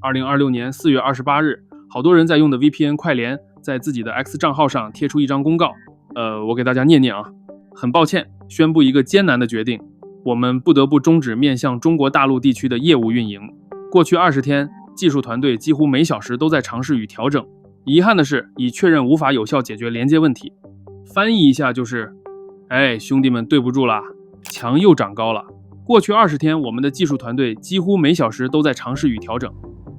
2026年4月28日，好多人在用的 VPN 快联在自己的 X 账号上贴出一张公告。我给大家念念啊。很抱歉，宣布一个艰难的决定，我们不得不终止面向中国大陆地区的业务运营。过去20天，技术团队几乎每小时都在尝试与调整。遗憾的是，已确认无法有效解决连接问题。翻译一下就是，兄弟们，对不住啦，墙又长高了。过去20天，我们的技术团队几乎每小时都在尝试与调整，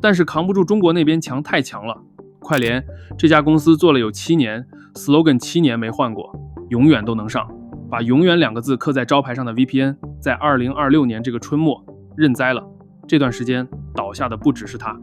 但是扛不住中国那边墙太强了。快联这家公司做了有7年 ，slogan 7年没换过，永远都能上。把永远2个字刻在招牌上的 VPN， 在2026年这个春末认栽了。这段时间倒下的不只是它。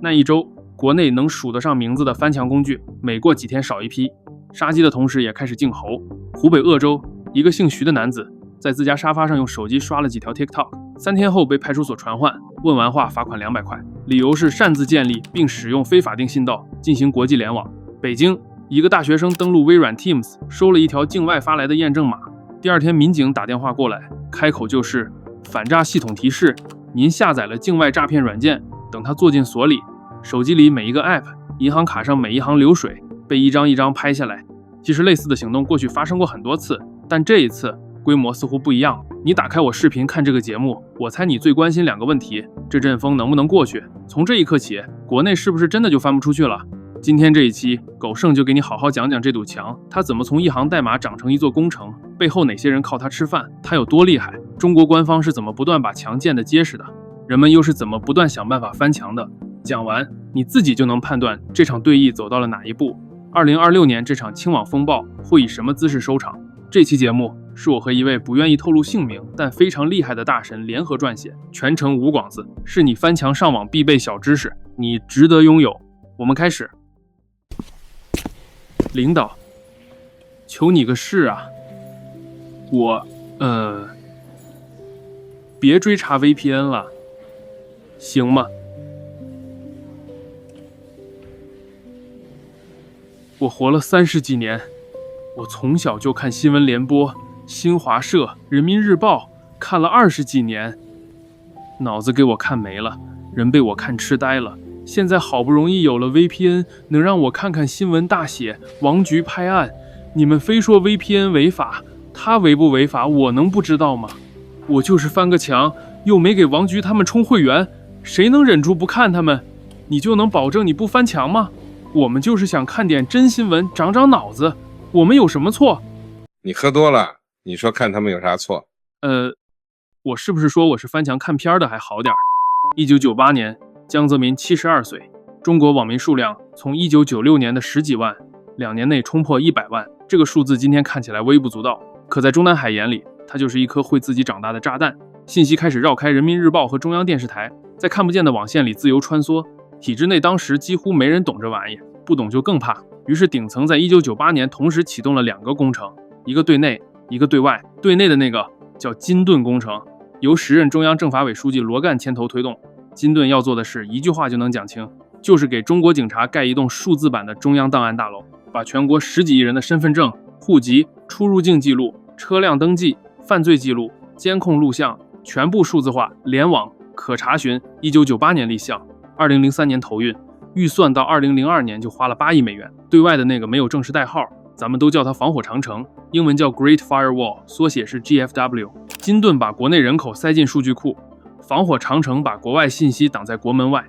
那一周，国内能数得上名字的翻墙工具，每过几天少一批。杀鸡的同时也开始静喉。湖北鄂州，一个姓徐的男子在自家沙发上用手机刷了几条 TikTok，3天后被派出所传唤，问完话罚款200块，理由是擅自建立并使用非法定信道进行国际联网。北京，一个大学生登录微软 Teams， 收了一条境外发来的验证码。第2天，民警打电话过来，开口就是反诈系统提示，您下载了境外诈骗软件。等他坐进所里，手机里每一个 App， 银行卡上每一行流水被一张一张拍下来。其实类似的行动过去发生过很多次，但这一次规模似乎不一样。你打开我视频看这个节目，我猜你最关心2个问题：这阵风能不能过去？从这一刻起，国内是不是真的就翻不出去了？今天这一期，狗剩就给你好好讲讲这堵墙，它怎么从一行代码长成一座工程，背后哪些人靠它吃饭，它有多厉害？中国官方是怎么不断把墙建得结实的？人们又是怎么不断想办法翻墙的？讲完，你自己就能判断这场对弈走到了哪一步。2026年这场清网风暴会以什么姿势收场？这期节目是我和一位不愿意透露姓名但非常厉害的大神联合撰写，全程5广字，是你翻墙上网必备小知识，你值得拥有。我们开始。领导，求你个事啊！别追查 VPN 了，行吗？我活了30几年，我从小就看新闻联播、新华社、人民日报，看了20几年，脑子给我看没了，人被我看痴呆了。现在好不容易有了 VPN， 能让我看看新闻大写，王局拍案，你们非说 VPN 违法，它违不违法我能不知道吗？我就是翻个墙，又没给王局他们充会员，谁能忍住不看他们？你就能保证你不翻墙吗？我们就是想看点真新闻，长长脑子，我们有什么错？你喝多了，你说看他们有啥错？我是不是说我是翻墙看片的还好点？1998年，江泽民72岁，中国网民数量从1996年的10几万，2年内冲破100万。这个数字今天看起来微不足道，可在中南海眼里，它就是一颗会自己长大的炸弹。信息开始绕开人民日报和中央电视台，在看不见的网线里自由穿梭。体制内当时几乎没人懂这玩意，不懂就更怕。于是顶层在1998年同时启动了2个工程，一个对内，一个对外。对内的那个叫金盾工程，由时任中央政法委书记罗干牵头推动。金盾要做的事一句话就能讲清，就是给中国警察盖一栋数字版的中央档案大楼，把全国10几亿人的身份证、户籍、出入境记录、车辆登记、犯罪记录、监控录像全部数字化、联网、可查询。1998年立项，2003年投运，预算到2002年就花了8亿美元。对外的那个没有正式代号，咱们都叫它防火长城，英文叫 Great Firewall， 缩写是 GFW。 金盾把国内人口塞进数据库，防火长城把国外信息挡在国门外，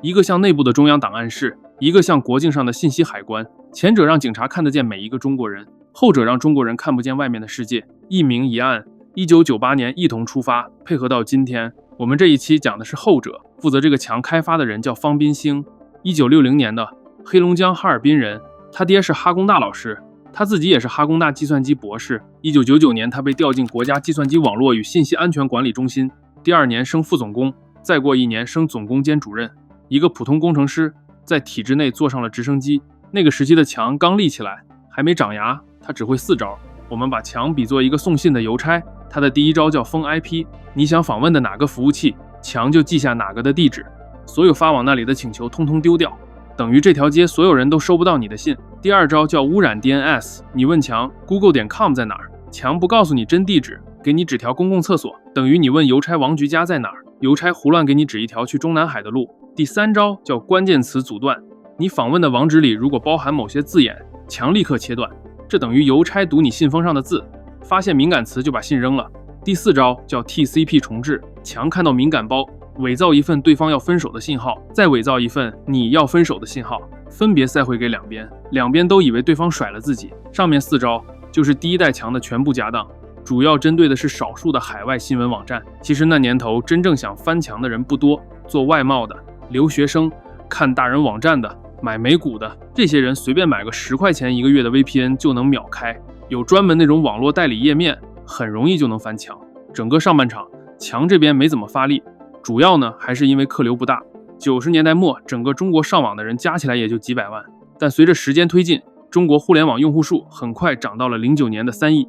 一个像内部的中央档案室，一个像国境上的信息海关。前者让警察看得见每一个中国人，后者让中国人看不见外面的世界。一明一暗，1998年一同出发，配合到今天。我们这一期讲的是后者，负责这个墙开发的人叫方斌兴，1960年的黑龙江哈尔滨人，他爹是哈工大老师，他自己也是哈工大计算机博士。1999年他被调进国家计算机网络与信息安全管理中心，第2年升副总工，再过1年升总工兼主任。一个普通工程师在体制内坐上了直升机。那个时期的墙刚立起来，还没长牙，他只会4招。我们把墙比作一个送信的邮差，他的第1招叫封 IP， 你想访问的哪个服务器，墙就记下哪个的地址，所有发往那里的请求通通丢掉，等于这条街所有人都收不到你的信。第2招叫污染 DNS， 你问墙 google.com 在哪儿，墙不告诉你真地址，给你指条公共厕所，等于你问邮差王局家在哪儿，邮差胡乱给你指一条去中南海的路。第3招叫关键词阻断，你访问的网址里如果包含某些字眼，墙立刻切断，这等于邮差读你信封上的字，发现敏感词就把信扔了。第4招叫 TCP 重置，墙看到敏感包，伪造一份对方要分手的信号，再伪造一份你要分手的信号，分别塞回给两边，两边都以为对方甩了自己。上面4招就是第一代墙的全部家当，主要针对的是少数的海外新闻网站。其实那年头真正想翻墙的人不多，做外贸的、留学生、看大人网站的、买美股的，这些人随便买个10块钱1个月的 VPN 就能秒开，有专门那种网络代理页面，很容易就能翻墙。整个上半场墙这边没怎么发力，主要呢还是因为客流不大。90年代末，整个中国上网的人加起来也就几百万，但随着时间推进，中国互联网用户数很快涨到了09年的3亿。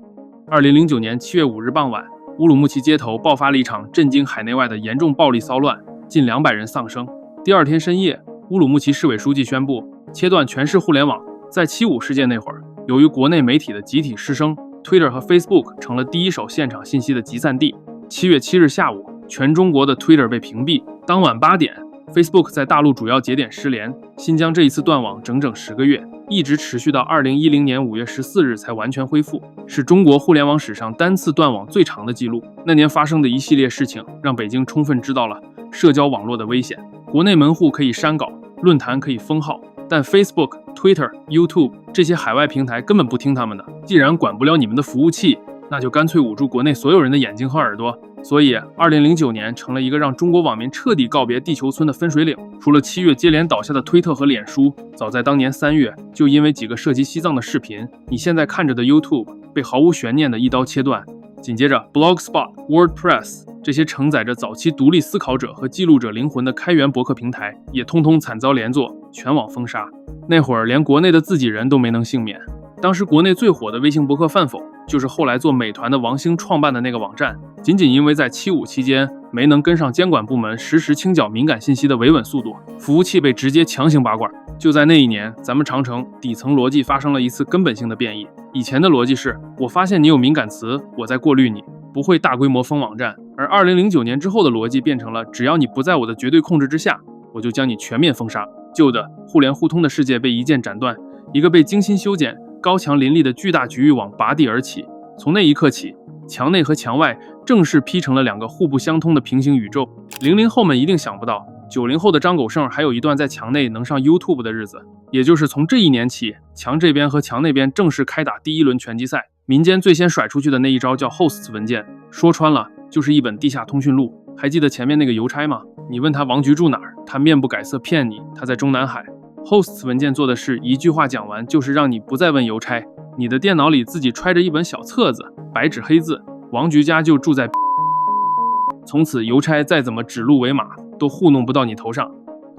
2009年7月5日傍晚，乌鲁木齐街头爆发了一场震惊海内外的严重暴力骚乱，近200人丧生。第2天深夜，乌鲁木齐市委书记宣布切断全市互联网。在75事件那会儿，由于国内媒体的集体失声， Twitter 和 Facebook 成了第一手现场信息的集散地。7月7日下午，全中国的 Twitter 被屏蔽。当晚8点，Facebook 在大陆主要节点失联。新疆这一次断网整整10个月，一直持续到2010年5月14日才完全恢复，是中国互联网史上单次断网最长的记录。那年发生的一系列事情，让北京充分知道了社交网络的危险。国内门户可以删稿，论坛可以封号，但 Facebook、Twitter、YouTube 这些海外平台根本不听他们的。既然管不了你们的服务器，那就干脆捂住国内所有人的眼睛和耳朵。所以2009年成了一个让中国网民彻底告别地球村的分水岭。除了7月接连倒下的推特和脸书，早在当年3月，就因为几个涉及西藏的视频，你现在看着的 YouTube 被毫无悬念的一刀切断。紧接着 Blogspot、WordPress 这些承载着早期独立思考者和记录者灵魂的开源博客平台，也通通惨遭连坐，全网封杀。那会儿连国内的自己人都没能幸免。当时国内最火的微信博客饭否，就是后来做美团的王兴创办的那个网站，仅仅因为在75期间没能跟上监管部门实时清缴敏感信息的维稳速度，服务器被直接强行拔罐。就在那一年，咱们长城底层逻辑发生了一次根本性的变异。以前的逻辑是，我发现你有敏感词，我在过滤你，不会大规模封网站。而2009年之后的逻辑变成了，只要你不在我的绝对控制之下，我就将你全面封杀。旧的互联互通的世界被一剑斩断，一个被精心修剪、高墙林立的巨大局域网拔地而起。从那一刻起，墙内和墙外正式劈成了2个互不相通的平行宇宙。00后们一定想不到，90后的张狗剩还有一段在墙内能上 YouTube 的日子。也就是从这一年起，墙这边和墙那边正式开打第1轮拳击赛。民间最先甩出去的那一招叫 Hosts 文件，说穿了就是一本地下通讯录。还记得前面那个邮差吗？你问他王局住哪儿，他面不改色骗你他在中南海。Hosts 文件做的是一句话讲完，就是让你不再问邮差，你的电脑里自己揣着一本小册子，白纸黑字，王局家就住在从此邮差再怎么指鹿为马，都糊弄不到你头上。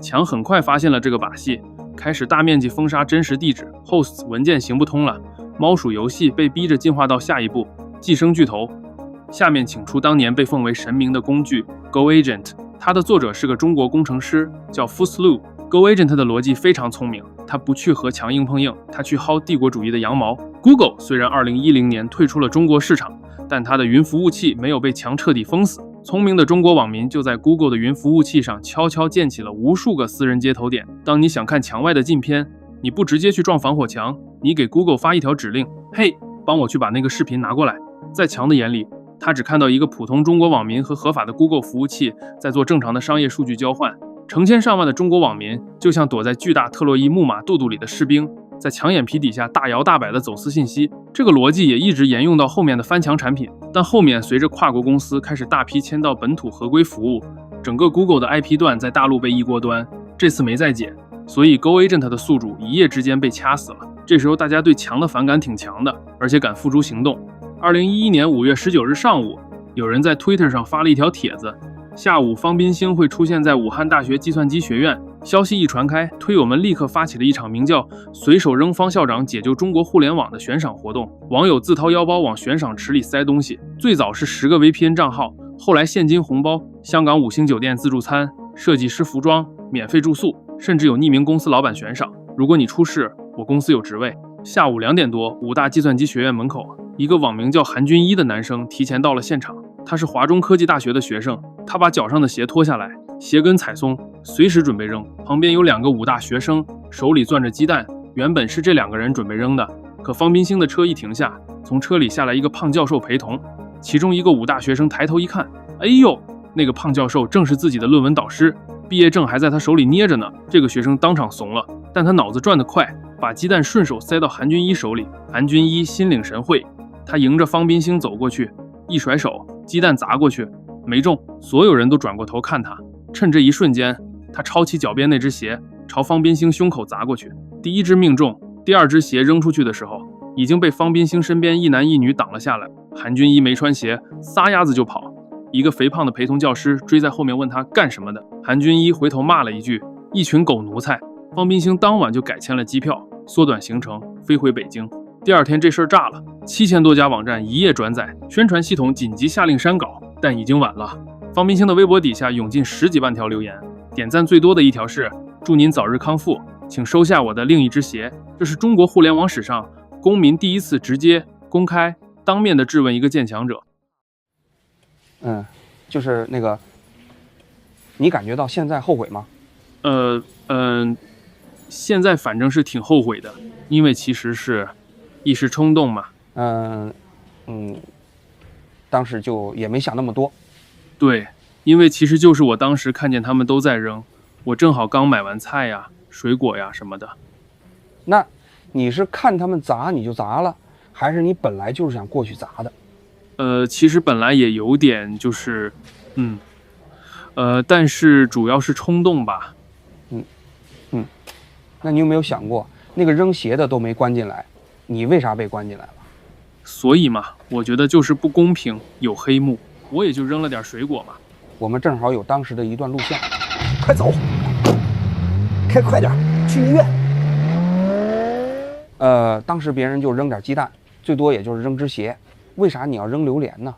墙很快发现了这个把戏，开始大面积封杀真实地址。Hosts 文件行不通了，猫鼠游戏被逼着进化到下一步，寄生巨头。下面请出当年被奉为神明的工具 GoAgent， 它的作者是个中国工程师，叫 Fuslu。GoAgent 的逻辑非常聪明，他不去和强硬碰硬，他去薅帝国主义的羊毛。Google 虽然2010年退出了中国市场，但它的云服务器没有被墙彻底封死。聪明的中国网民就在 Google 的云服务器上悄悄建起了无数个私人接头点。当你想看墙外的禁片，你不直接去撞防火墙，你给 Google 发一条指令，嘿，帮我去把那个视频拿过来。在墙的眼里，他只看到一个普通中国网民和合法的 Google 服务器在做正常的商业数据交换。成千上万的中国网民就像躲在巨大特洛伊木马肚肚里的士兵，在墙眼皮底下大摇大摆地走私信息。这个逻辑也一直沿用到后面的翻墙产品，但后面随着跨国公司开始大批迁到本土合规服务，整个 Google 的 IP 段在大陆被一锅端，这次没再解，所以 GoAgent 的宿主一夜之间被掐死了。这时候大家对墙的反感挺强的，而且敢付诸行动。2011年5月19日上午，有人在 Twitter 上发了一条帖子，下午方斌星会出现在武汉大学计算机学院。消息一传开，推友们立刻发起了一场名叫随手扔方校长解救中国互联网的悬赏活动。网友自掏腰包往悬赏池里塞东西，最早是10个 VPN 账号，后来现金红包、香港5星酒店自助餐、设计师服装、免费住宿，甚至有匿名公司老板悬赏，如果你出事，我公司有职位。下午2点多，武大计算机学院门口，一个网名叫韩军一的男生提前到了现场。他是华中科技大学的学生，他把脚上的鞋脱下来，鞋跟踩松，随时准备扔。旁边有2个武大学生，手里攥着鸡蛋，原本是这2个人准备扔的，可方彬兴的车一停下，从车里下来一个胖教授陪同。其中一个武大学生抬头一看，哎呦，那个胖教授正是自己的论文导师，毕业证还在他手里捏着呢。这个学生当场怂了，但他脑子转得快，把鸡蛋顺手塞到韩军一手里。韩军一心领神会，他迎着方彬兴走过去，一甩手，鸡蛋砸过去，没中。所有人都转过头看他，趁这一瞬间，他抄起脚边那只鞋，朝方彬兴胸口砸过去。第1只命中，第2只鞋扔出去的时候，已经被方彬兴身边一男一女挡了下来。韩军一没穿鞋，撒丫子就跑。一个肥胖的陪同教师追在后面问他干什么的，韩军一回头骂了一句：“一群狗奴才。”方彬兴当晚就改签了机票，缩短行程，飞回北京。第2天这事儿炸了，7000多家网站一夜转载，宣传系统紧急下令删稿，但已经晚了。方彬兴的微博底下涌进10几万条留言，点赞最多的一条是：“祝您早日康复，请收下我的另一只鞋。”这是中国互联网史上公民第一次直接、公开、当面的质问一个建强者。就是那个，你感觉到现在后悔吗？现在反正是挺后悔的，因为其实是一时冲动嘛。当时就也没想那么多。对，因为其实就是我当时看见他们都在扔，我正好刚买完菜呀、水果呀什么的。那你是看他们砸你就砸了，还是你本来就是想过去砸的？其实本来也有点就是，但是主要是冲动吧。那你有没有想过，那个扔鞋的都没关进来，你为啥被关进来了？所以嘛，我觉得就是不公平，有黑幕，我也就扔了点水果嘛。我们正好有当时的一段录像。快走，开快点，去医院。当时别人就扔点鸡蛋，最多也就是扔只鞋，为啥你要扔榴莲呢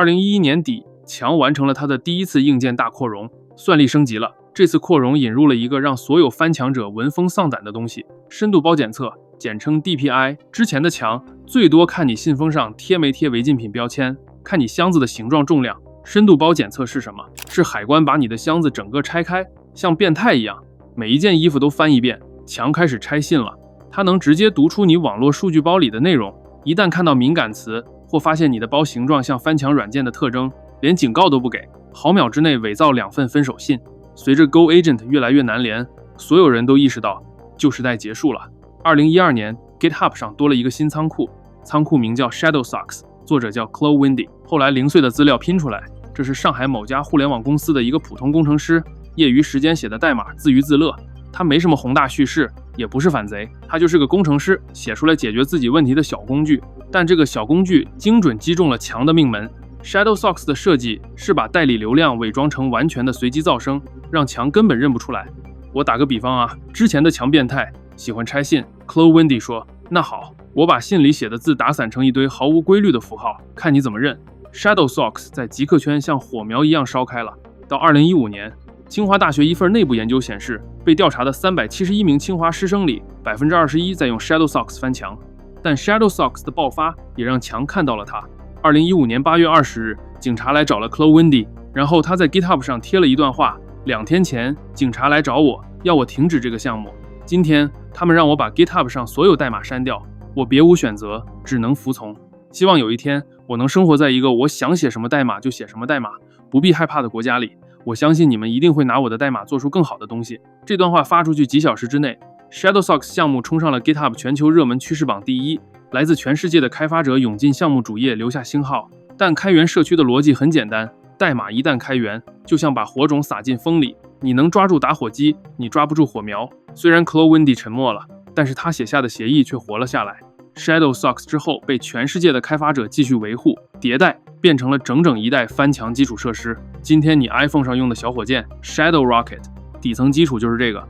？2011年底，强完成了他的第1次硬件大扩容，算力升级了。这次扩容引入了一个让所有翻墙者闻风丧胆的东西——深度包检测，简称 DPI。之前的墙最多看你信封上贴没贴违禁品标签，看你箱子的形状重量。深度包检测是什么？是海关把你的箱子整个拆开，像变态一样，每一件衣服都翻一遍。墙开始拆信了，它能直接读出你网络数据包里的内容。一旦看到敏感词或发现你的包形状像翻墙软件的特征，连警告都不给，毫秒之内伪造2份分手信。随着 Go Agent 越来越难连，所有人都意识到旧时代结束了。2012年 GitHub 上多了一个新仓库，仓库名叫 ShadowSocks， 作者叫 Chloe Wendy。后来零碎的资料拼出来，这是上海某家互联网公司的一个普通工程师，业余时间写的代码，自娱自乐。他没什么宏大叙事，也不是反贼，他就是个工程师，写出来解决自己问题的小工具。但这个小工具精准击中了强的命门。ShadowSocks 的设计是把代理流量伪装成完全的随机噪声，让墙根本认不出来。我打个比方啊，之前的墙变态喜欢拆信 ，Chloe Wendy 说：“那好，我把信里写的字打散成一堆毫无规律的符号，看你怎么认。” ShadowSocks 在极客圈像火苗一样烧开了。到2015年，清华大学一份内部研究显示，被调查的371名清华师生里，21%在用 ShadowSocks 翻墙。但 ShadowSocks 的爆发也让墙看到了它。2015年8月20日，警察来找了 Chloe Wendy， 然后他在 GitHub 上贴了一段话：2天前，警察来找我，要我停止这个项目。今天，他们让我把 GitHub 上所有代码删掉，我别无选择，只能服从。希望有一天，我能生活在一个我想写什么代码就写什么代码，不必害怕的国家里。我相信你们一定会拿我的代码做出更好的东西。这段话发出去几小时之内， ShadowSocks 项目冲上了 GitHub 全球热门趋势榜第1。来自全世界的开发者涌进项目主页留下星号。但开源社区的逻辑很简单，代码一旦开源，就像把火种撒进风里，你能抓住打火机，你抓不住火苗。虽然 Chloe Wendy 沉默了，但是他写下的协议却活了下来。ShadowSocks 之后被全世界的开发者继续维护、迭代，变成了整整一代翻墙基础设施。今天你 iPhone 上用的小火箭 Shadow Rocket 底层基础就是这个。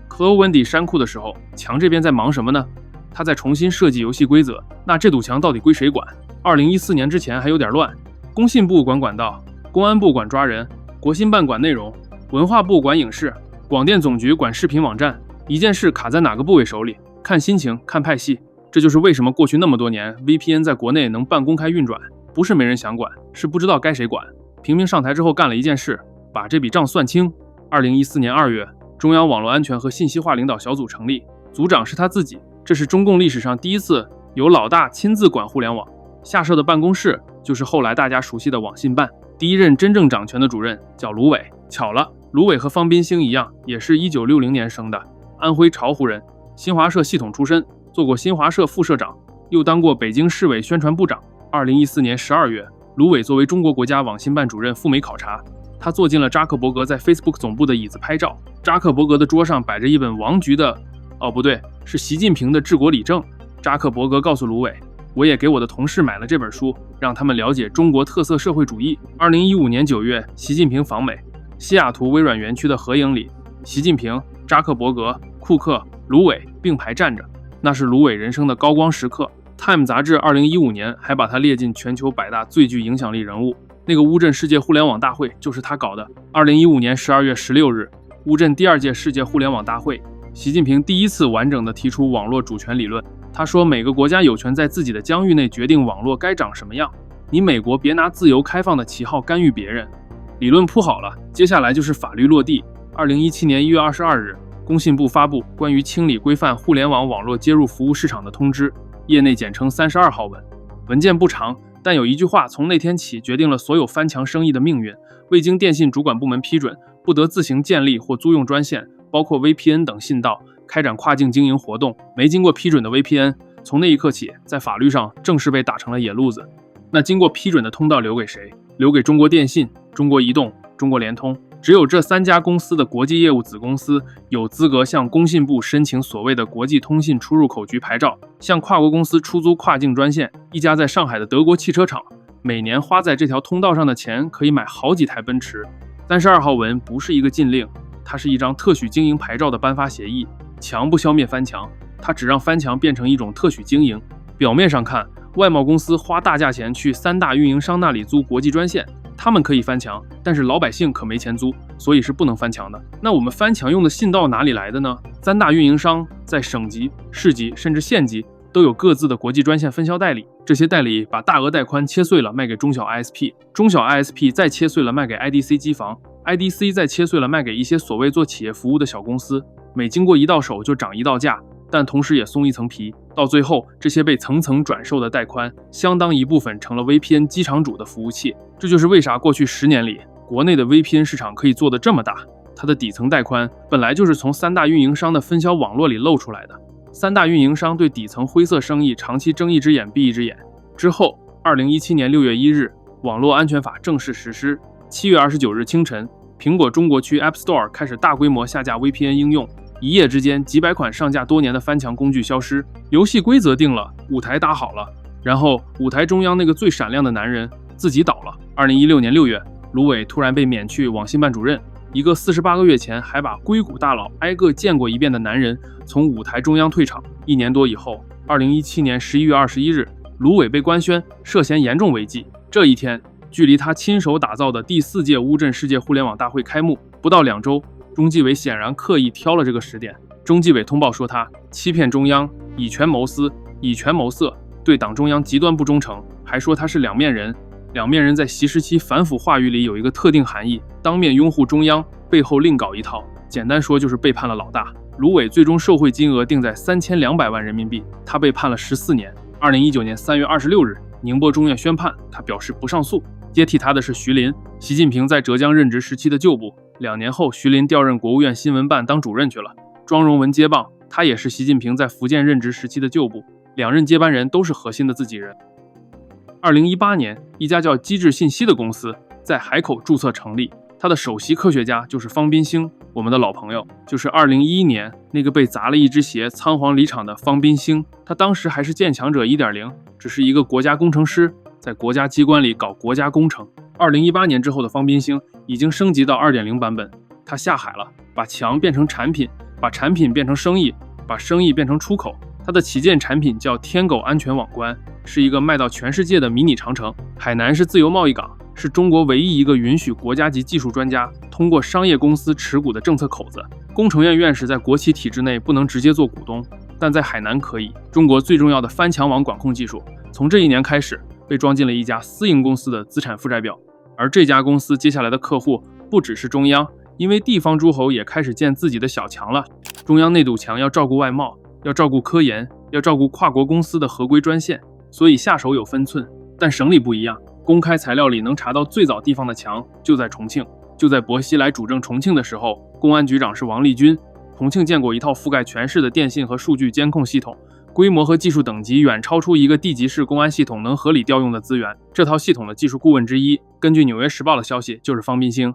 Chloe Wendy 删库的时候，墙这边在忙什么呢？他在重新设计游戏规则，那这堵墙到底归谁管？2014年之前还有点乱，工信部管管道，公安部管抓人，国新办管内容，文化部管影视，广电总局管视频网站。一件事卡在哪个部委手里，看心情，看派系。这就是为什么过去那么多年 VPN 在国内能半公开运转，不是没人想管，是不知道该谁管。平民上台之后干了一件事，把这笔账算清， 2014年2月，中央网络安全和信息化领导小组成立，组长是他自己，这是中共历史上第一次由老大亲自管互联网。下设的办公室就是后来大家熟悉的网信办，第一任真正掌权的主任叫卢伟。巧了，卢伟和方斌兴一样，也是1960年生的，安徽巢湖人，新华社系统出身，做过新华社副社长，又当过北京市委宣传部长。2014年12月，卢伟作为中国国家网信办主任赴美考察，他坐进了扎克伯格在 Facebook 总部的椅子拍照。扎克伯格的桌上摆着一本王局的，不对，是习近平的治国理政。扎克伯格告诉卢伟，我也给我的同事买了这本书，让他们了解中国特色社会主义。2015年9月，习近平访美，西雅图微软园区的合影里，习近平、扎克伯格、库克、卢伟并排站着，那是卢伟人生的高光时刻。Time 杂志2015年还把他列进全球100大最具影响力人物。那个乌镇世界互联网大会就是他搞的。2015年12月16日，乌镇第2届世界互联网大会，习近平第一次完整地提出网络主权理论。他说，每个国家有权在自己的疆域内决定网络该长什么样，你美国别拿自由开放的旗号干预别人。理论铺好了，接下来就是法律落地。2017年1月22日，工信部发布关于清理规范互联网网络接入服务市场的通知，业内简称32号文。文件不长，但有一句话从那天起决定了所有翻墙生意的命运：未经电信主管部门批准，不得自行建立或租用专线，包括 VPN 等信道，开展跨境经营活动。没经过批准的 VPN， 从那一刻起，在法律上正式被打成了野路子。那经过批准的通道留给谁？留给中国电信、中国移动、中国联通。只有这3家公司的国际业务子公司有资格向工信部申请所谓的国际通信出入口局牌照，向跨国公司出租跨境专线。一家在上海的德国汽车厂，每年花在这条通道上的钱可以买好几台奔驰。32号文不是一个禁令，它是一张特许经营牌照的颁发协议。墙不消灭翻墙，它只让翻墙变成一种特许经营。表面上看，外贸公司花大价钱去3大运营商那里租国际专线，他们可以翻墙，但是老百姓可没钱租，所以是不能翻墙的。那我们翻墙用的信道哪里来的呢？3大运营商在省级、市级甚至县级都有各自的国际专线分销代理，这些代理把大额带宽切碎了卖给中小 ISP， 中小 ISP 再切碎了卖给 IDC 机房， IDC 再切碎了卖给一些所谓做企业服务的小公司，每经过一道手就涨一道价，但同时也松一层皮，到最后这些被层层转售的带宽，相当一部分成了 VPN 机场主的服务器。这就是为啥过去10年里，国内的 VPN 市场可以做得这么大，它的底层带宽本来就是从3大运营商的分销网络里漏出来的。3大运营商对底层灰色生意长期睁一只眼闭一只眼。之后2017年6月1日，网络安全法正式实施。7月29日清晨，苹果中国区 App Store 开始大规模下架 VPN 应用，一夜之间几百款上架多年的翻墙工具消失，游戏规则定了，舞台搭好了，然后舞台中央那个最闪亮的男人自己倒了。2016年6月，卢伟突然被免去网信办主任，一个48个月前还把硅谷大佬挨个见过一遍的男人从舞台中央退场。1年多以后，2017年11月21日，卢伟被官宣涉嫌严重违纪。这一天，距离他亲手打造的第4届乌镇世界互联网大会开幕不到2周，中纪委显然刻意挑了这个时点。中纪委通报说他欺骗中央，以权谋私，以权谋色，对党中央极端不忠诚，还说他是两面人。两面人在习时期反腐话语里有一个特定含义，当面拥护中央，背后另搞一套，简单说就是背叛了老大。卢伟最终受贿金额定在3200万人民币，他被判了14年。2019年3月26日，宁波中院宣判，他表示不上诉。接替他的是徐林，习近平在浙江任职时期的旧部。2年后，徐林调任国务院新闻办当主任去了，庄荣文接棒，他也是习近平在福建任职时期的旧部。2任接班人都是核心的自己人。2018年，一家叫机智信息的公司在海口注册成立，他的首席科学家就是方斌兴，我们的老朋友，就是2011年那个被砸了一只鞋仓皇离场的方斌兴。他当时还是建强者 1.0， 只是一个国家工程师，在国家机关里搞国家工程。2018年之后的方斌兴已经升级到 2.0 版本，他下海了，把墙变成产品，把产品变成生意，把生意变成出口。他的旗舰产品叫天狗安全网关，是一个卖到全世界的迷你长城。海南是自由贸易港，是中国唯一一个允许国家级技术专家通过商业公司持股的政策口子。工程院院士在国企体制内不能直接做股东，但在海南可以。中国最重要的翻墙网管控技术，从这一年开始被装进了一家私营公司的资产负债表。而这家公司接下来的客户不只是中央，因为地方诸侯也开始建自己的小墙了。中央那堵墙要照顾外贸，要照顾科研，要照顾跨国公司的合规专线，所以下手有分寸。但省里不一样，公开材料里能查到最早地方的墙就在重庆。就在薄熙来主政重庆的时候，公安局长是王立军。重庆建过一套覆盖全市的电信和数据监控系统，规模和技术等级远超出一个地级市公安系统能合理调用的资源。这套系统的技术顾问之一，根据《纽约时报》的消息，就是方彬兴。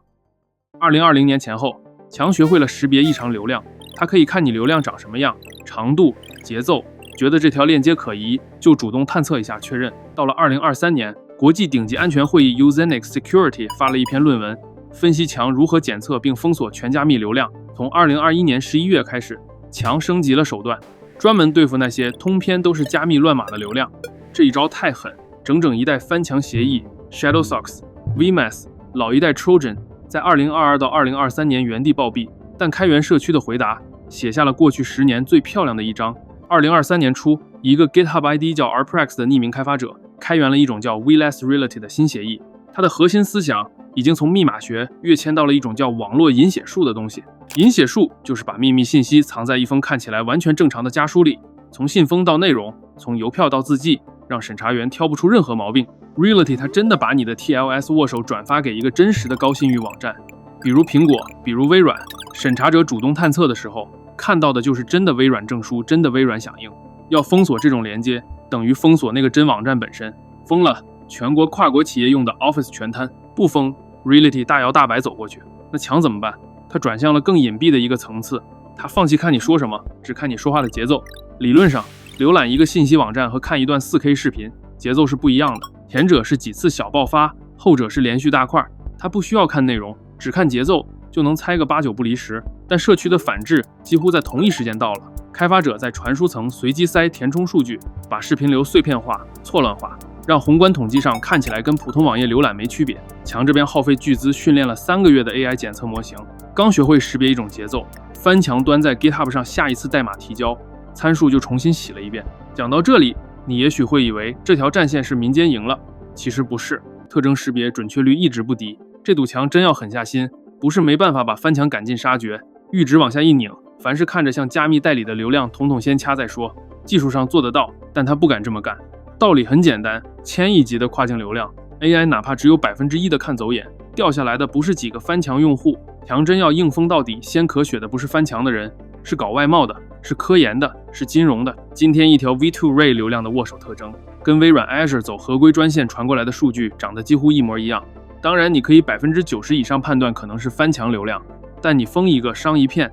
2020年前后，墙学会了识别异常流量，它可以看你流量长什么样、长度、节奏，觉得这条链接可疑，就主动探测一下确认。到了2023年，国际顶级安全会议 Uzenix Security 发了一篇论文，分析墙如何检测并封锁全加密流量。从2021年11月开始，墙升级了手段，专门对付那些通篇都是加密乱码的流量。这一招太狠，整整一代翻墙协议 Shadowsocks、VMAS、老一代 Trojan 在2022到2023年原地暴毙，但开源社区的回答写下了过去10年最漂亮的一章。2023年初，一个 GitHub ID 叫 Rprex 的匿名开发者开源了一种叫 WeLess-Reality 的新协议，它的核心思想已经从密码学跃迁到了一种叫网络隐写术的东西。隐写术就是把秘密信息藏在一封看起来完全正常的家书里，从信封到内容，从邮票到字迹，让审查员挑不出任何毛病。Reality 它真的把你的 TLS 握手转发给一个真实的高信誉网站，比如苹果，比如微软。审查者主动探测的时候，看到的就是真的微软证书，真的微软响应。要封锁这种连接，等于封锁那个真网站本身。封了，全国跨国企业用的 Office 全瘫；不封 ，Reality 大摇大摆走过去。那墙怎么办？它转向了更隐蔽的一个层次，它放弃看你说什么，只看你说话的节奏。理论上，浏览一个信息网站和看一段 4K 视频节奏是不一样的，前者是几次小爆发，后者是连续大块。它不需要看内容，只看节奏就能猜个8、9不离10。但社区的反制几乎在同一时间到了，开发者在传输层随机塞填充数据，把视频流碎片化、错乱化，让宏观统计上看起来跟普通网页浏览没区别。墙这边耗费巨资训练了3个月的 AI 检测模型，刚学会识别一种节奏，翻墙端在 GitHub 上下一次代码提交，参数就重新洗了一遍。讲到这里，你也许会以为这条战线是民间赢了，其实不是，特征识别准确率一直不低。这堵墙真要狠下心，不是没办法把翻墙赶尽杀绝，阈值往下一拧，凡是看着像加密代理的流量，统统先掐再说。技术上做得到，但他不敢这么干。道理很简单，1000亿级的跨境流量 ，AI 哪怕只有1%的看走眼，掉下来的不是几个翻墙用户。墙真要硬封到底，先可血的不是翻墙的人，是搞外贸的，是科研的，是金融的。今天一条 V2 Ray 流量的握手特征，跟微软 Azure 走合规专线传过来的数据长得几乎一模一样。当然，你可以90%以上判断可能是翻墙流量，但你封一个伤一片。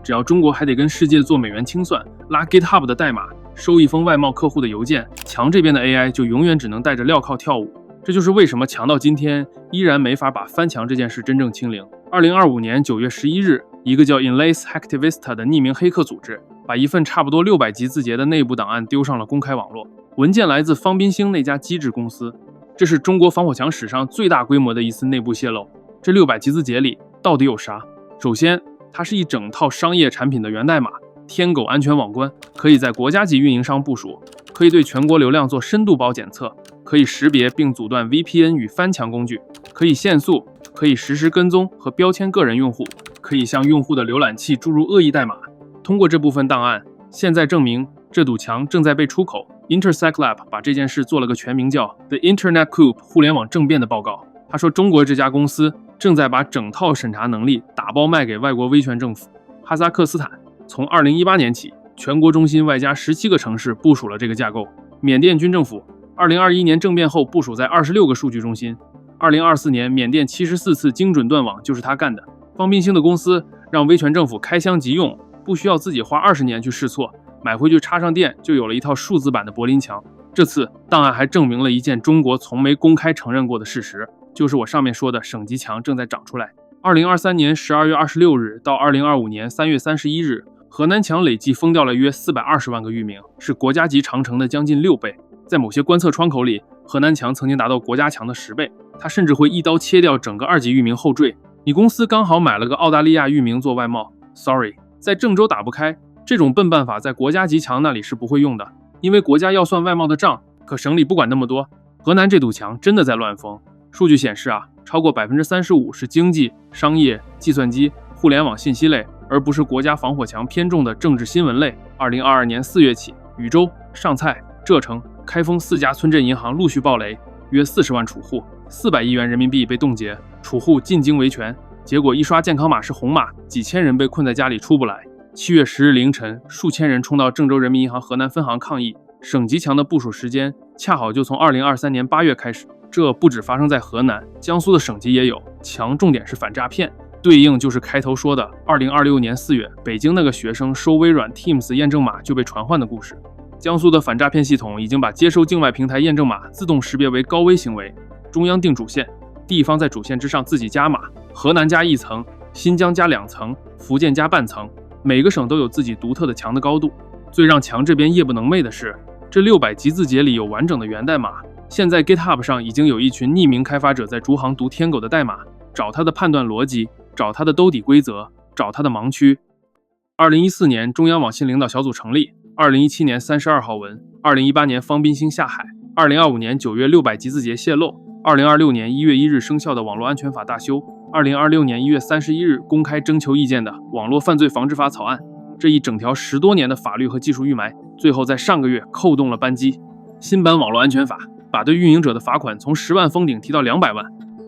只要中国还得跟世界做美元清算，拉 GitHub 的代码，收一封外贸客户的邮件，墙这边的 AI 就永远只能带着镣铐跳舞。这就是为什么墙到今天依然没法把翻墙这件事真正清零。2025年9月11日，一个叫 Enlace Hacktivista 的匿名黑客组织，把一份差不多600级字节的内部档案丢上了公开网络。文件来自方彬兴那家机制公司，这是中国防火墙史上最大规模的一次内部泄露。这600级字节里到底有啥？首先，它是一整套商业产品的源代码，天狗安全网关，可以在国家级运营商部署，可以对全国流量做深度包检测，可以识别并阻断 VPN 与翻墙工具，可以限速，可以实时跟踪和标签个人用户，可以向用户的浏览器注入恶意代码。通过这部分档案，现在证明这堵墙正在被出口。Intersect Lab 把这件事做了个全名叫 The Internet Coup 互联网政变的报告。他说，中国这家公司正在把整套审查能力打包卖给外国威权政府。哈萨克斯坦从2018年起，全国中心外加17个城市部署了这个架构。缅甸军政府2021年政变后部署在26个数据中心。2024年缅甸74次精准断网就是他干的。方彬兴的公司让威权政府开箱即用，不需要自己花20年去试错，买回去插上电就有了一套数字版的柏林墙。这次档案还证明了一件中国从没公开承认过的事实，就是我上面说的省级墙正在长出来。2023年12月26日到2025年3月31日，河南墙累计封掉了约420万个域名，是国家级长城的将近6倍。在某些观测窗口里，河南墙曾经达到国家墙的10倍，它甚至会一刀切掉整个2级域名后缀。你公司刚好买了个澳大利亚域名做外贸 ，sorry， 在郑州打不开，这种笨办法在国家级墙那里是不会用的，因为国家要算外贸的账，可省里不管那么多。河南这堵墙真的在乱封。数据显示啊，超过 35% 是经济、商业、计算机、互联网信息类，而不是国家防火墙偏重的政治新闻类。2022年4月起，禹州、上蔡、浙城、开封4家村镇银行陆续爆雷，约40万储户，400亿元人民币被冻结，储户进京维权。结果一刷健康码是红码，几千人被困在家里出不来。7月10日凌晨，数千人冲到郑州人民银行河南分行抗议，省级墙的部署时间恰好就从2023年8月开始。这不只发生在河南，江苏的省级也有。墙重点是反诈骗，对应就是开头说的2026年4月，北京那个学生收微软 Teams 验证码就被传唤的故事。江苏的反诈骗系统已经把接收境外平台验证码自动识别为高危行为，中央定主线，地方在主线之上自己加码，河南加1层，新疆加2层，福建加半层，每个省都有自己独特的墙的高度。最让墙这边夜不能寐的是，这600级字节里有完整的源代码。现在 GitHub 上已经有一群匿名开发者在逐行读天狗的代码，找它的判断逻辑，找它的兜底规则，找它的盲区。2014年中央网信领导小组成立，2017年32号文，2018年方斌兴下海，2025年9月600级字节泄露，2026年1月1日生效的网络安全法大修，2026年1月31日公开征求意见的网络犯罪防治法草案。这一整条10多年的法律和技术预埋，最后在上个月扣动了扳机。新版网络安全法把对运营者的罚款从10万封顶提到200万，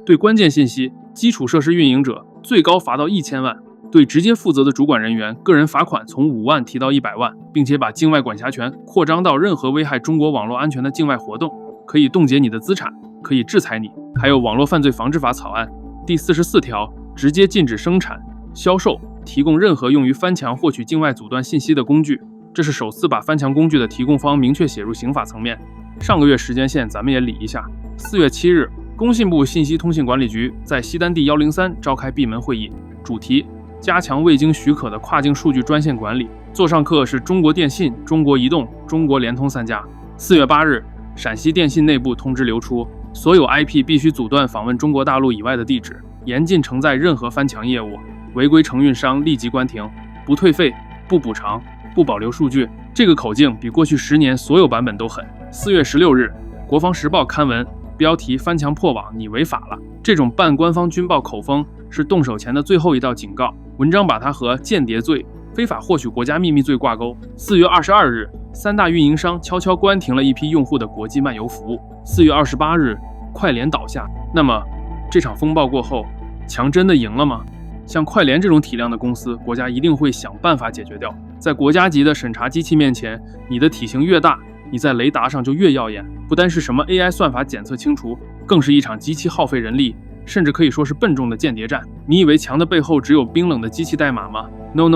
对关键信息、基础设施运营者最高罚到1000万，对直接负责的主管人员个人罚款从5万提到100万，并且把境外管辖权扩张到任何危害中国网络安全的境外活动，可以冻结你的资产，可以制裁你。还有网络犯罪防治法草案第44条，直接禁止生产、销售、提供任何用于翻墙获取境外阻断信息的工具，这是首次把翻墙工具的提供方明确写入刑法层面。上个月时间线咱们也理一下，4月7日，工信部信息通信管理局在西单地103召开闭门会议，主题加强未经许可的跨境数据专线管理，座上客是中国电信、中国移动、中国联通3家。4月8日，陕西电信内部通知流出，所有 IP 必须阻断访问中国大陆以外的地址，严禁承载任何翻墙业务，违规承运商立即关停，不退费、不补偿、不保留数据。这个口径比过去10年所有版本都狠。4月16日，国防时报刊文，标题翻墙破网你违法了。这种半官方军报口风是动手前的最后一道警告，文章把它和间谍罪、非法获取国家秘密罪挂钩。4月22日，3大运营商悄悄关停了一批用户的国际漫游服务。4月28日，快联倒下。那么这场风暴过后，墙真的赢了吗？像快联这种体量的公司，国家一定会想办法解决掉。在国家级的审查机器面前，你的体型越大，你在雷达上就越耀眼。不单是什么 AI 算法检测清除，更是一场极其耗费人力，甚至可以说是笨重的间谍战。你以为墙的背后只有冰冷的机器代码吗？ No，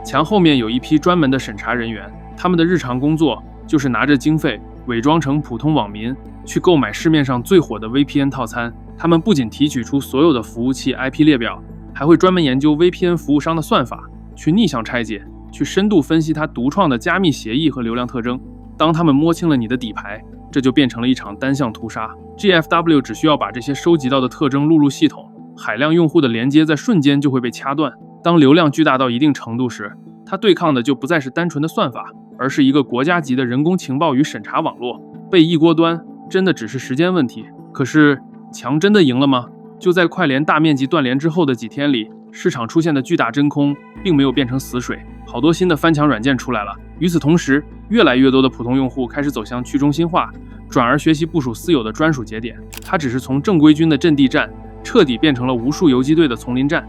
墙后面有一批专门的审查人员，他们的日常工作就是拿着经费伪装成普通网民，去购买市面上最火的 VPN 套餐。他们不仅提取出所有的服务器 IP 列表，还会专门研究 VPN 服务商的算法，去逆向拆解，去深度分析它独创的加密协议和流量特征。当他们摸清了你的底牌，这就变成了一场单向屠杀。 GFW 只需要把这些收集到的特征录入系统，海量用户的连接在瞬间就会被掐断。当流量巨大到一定程度时，它对抗的就不再是单纯的算法，而是一个国家级的人工情报与审查网络。被一锅端真的只是时间问题。可是墙真的赢了吗？就在快联大面积断联之后的几天里，市场出现的巨大真空并没有变成死水，好多新的翻墙软件出来了。与此同时，越来越多的普通用户开始走向去中心化，转而学习部署私有的专属节点。它只是从正规军的阵地战彻底变成了无数游击队的丛林战，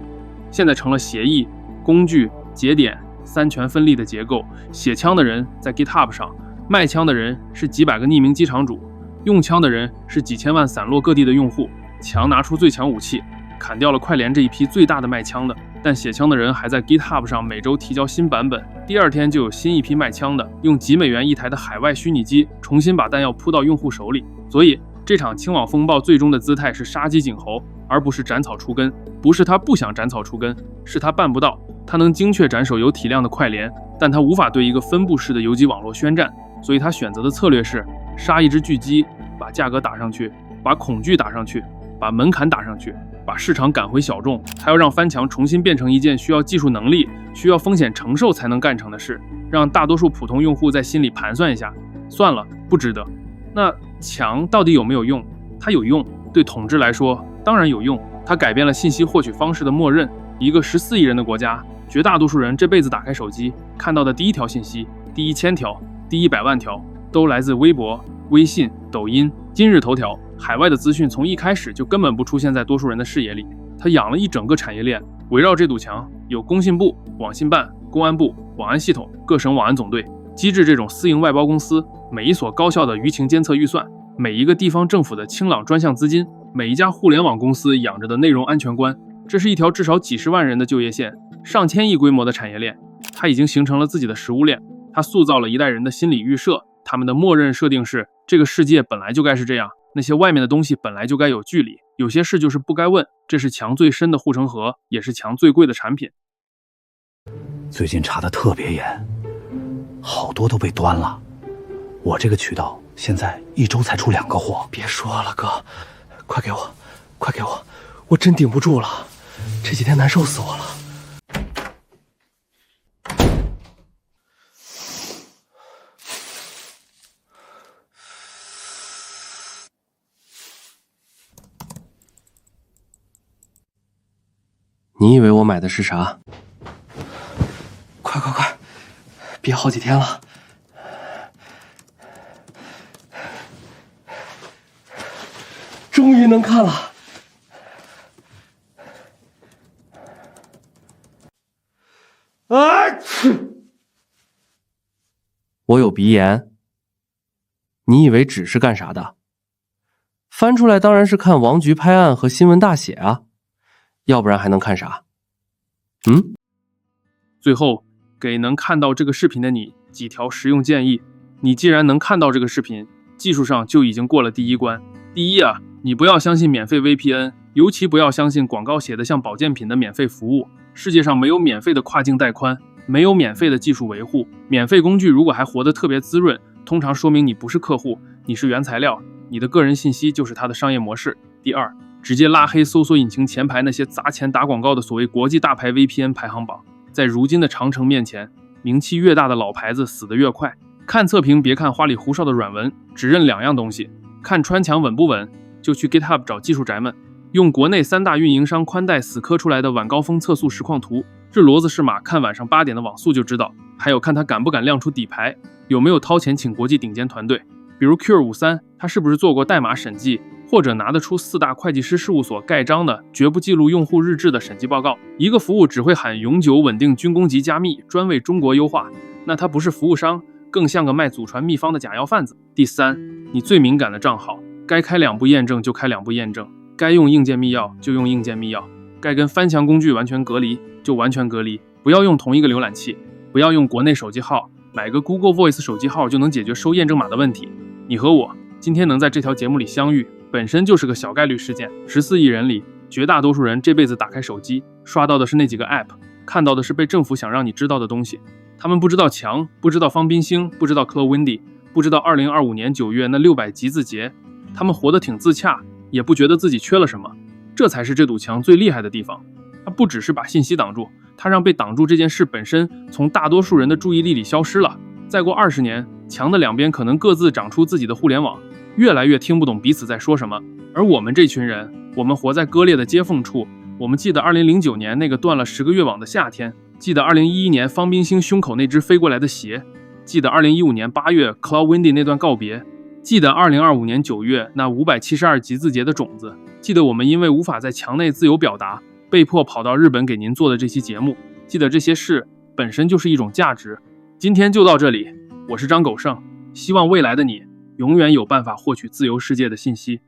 现在成了协议、工具、节点三权分立的结构。写枪的人在 GitHub 上，卖枪的人是几百个匿名机场主，用枪的人是几千万散落各地的用户。墙拿出最强武器，砍掉了快联这一批最大的卖枪的，但写枪的人还在 GitHub 上每周提交新版本，第二天就有新一批卖枪的，用几美元一台的海外虚拟机重新把弹药扑到用户手里。所以这场清网风暴最终的姿态是杀鸡儆猴，而不是斩草除根。不是他不想斩草除根，是他办不到。他能精确斩首有体量的快联，但他无法对一个分布式的游击网络宣战，所以他选择的策略是杀一只巨鸡，把价格打上去，把恐惧打上去，把门槛打上去，把市场赶回小众。他要让翻墙重新变成一件需要技术能力、需要风险承受才能干成的事，让大多数普通用户在心里盘算一下，算了，不值得。那墙到底有没有用？它有用，对统治来说当然有用，它改变了信息获取方式的默认。一个14亿人的国家，绝大多数人这辈子打开手机看到的第一条信息、第1000条、第100万条，都来自微博、微信、抖音、今日头条。海外的资讯从一开始就根本不出现在多数人的视野里。它养了一整个产业链，围绕这堵墙有工信部、网信办、公安部、网安系统、各省网安总队，机制这种私营外包公司，每一所高校的舆情监测预算，每一个地方政府的清朗专项资金，每一家互联网公司养着的内容安全观。这是一条至少几十万人的就业线，上千亿规模的产业链。它已经形成了自己的食物链，它塑造了一代人的心理预设。他们的默认设定是，这个世界本来就该是这样，那些外面的东西本来就该有距离，有些事就是不该问。这是墙最深的护城河，也是墙最贵的产品。最近查得特别严，好多都被端了。我这个渠道现在1周才出2个货。别说了，哥，快给我，快给我，我真顶不住了，这几天难受死我了。你以为我买的是啥？快快快，憋好几天了。终于能看了。我有鼻炎。你以为纸是干啥的？翻出来当然是看王局拍案和新闻大写啊，要不然还能看啥？最后，给能看到这个视频的你几条实用建议。你既然能看到这个视频，技术上就已经过了第一关。第一啊，你不要相信免费 VPN， 尤其不要相信广告写的像保健品的免费服务。世界上没有免费的跨境带宽，没有免费的技术维护。免费工具如果还活得特别滋润，通常说明你不是客户，你是原材料，你的个人信息就是它的商业模式。第二，直接拉黑搜索引擎前排那些砸钱打广告的所谓国际大牌 VPN 排行榜。在如今的长城面前，名气越大的老牌子死得越快。看测评别看花里胡哨的软文，只认2样东西：看穿墙稳不稳，就去 GitHub 找技术宅们，用国内3大运营商宽带死磕出来的晚高峰测速实况图，这骡子是马，看晚上8点的网速就知道。还有看他敢不敢亮出底牌，有没有掏钱请国际顶尖团队，比如 Cure53，他是不是做过代码审计，或者拿得出4大会计师事务所盖章的绝不记录用户日志的审计报告。一个服务只会喊永久稳定军工级加密，专为中国优化，那他不是服务商，更像个卖祖传秘方的假药贩子。第三，你最敏感的账号，该开2步验证就开2步验证，该用硬件密钥就用硬件密钥，该跟翻墙工具完全隔离就完全隔离，不要用同一个浏览器，不要用国内手机号，买个 Google Voice 手机号就能解决收验证码的问题。你和我今天能在这条节目里相遇，本身就是个小概率事件。14亿人里，绝大多数人这辈子打开手机，刷到的是那几个 App， 看到的是被政府想让你知道的东西。他们不知道墙，不知道方冰星，不知道 Chloe Wendy， 不知道2025年9月那600集字节。他们活得挺自洽，也不觉得自己缺了什么。这才是这堵墙最厉害的地方。它不只是把信息挡住，它让被挡住这件事本身从大多数人的注意力里消失了。再过20年，墙的2边可能各自长出自己的互联网，越来越听不懂彼此在说什么。而我们这群人，我们活在割裂的接缝处。我们记得2009年那个断了10个月网的夏天，记得2011年方冰星胸口那只飞过来的鞋，记得2015年8月 Chloe Wendy 那段告别，记得2025年9月那572集字节的种子，记得我们因为无法在墙内自由表达，被迫跑到日本给您做的这期节目，记得这些事本身就是一种价值。今天就到这里，我是张狗剩，希望未来的你永远有办法获取自由世界的信息。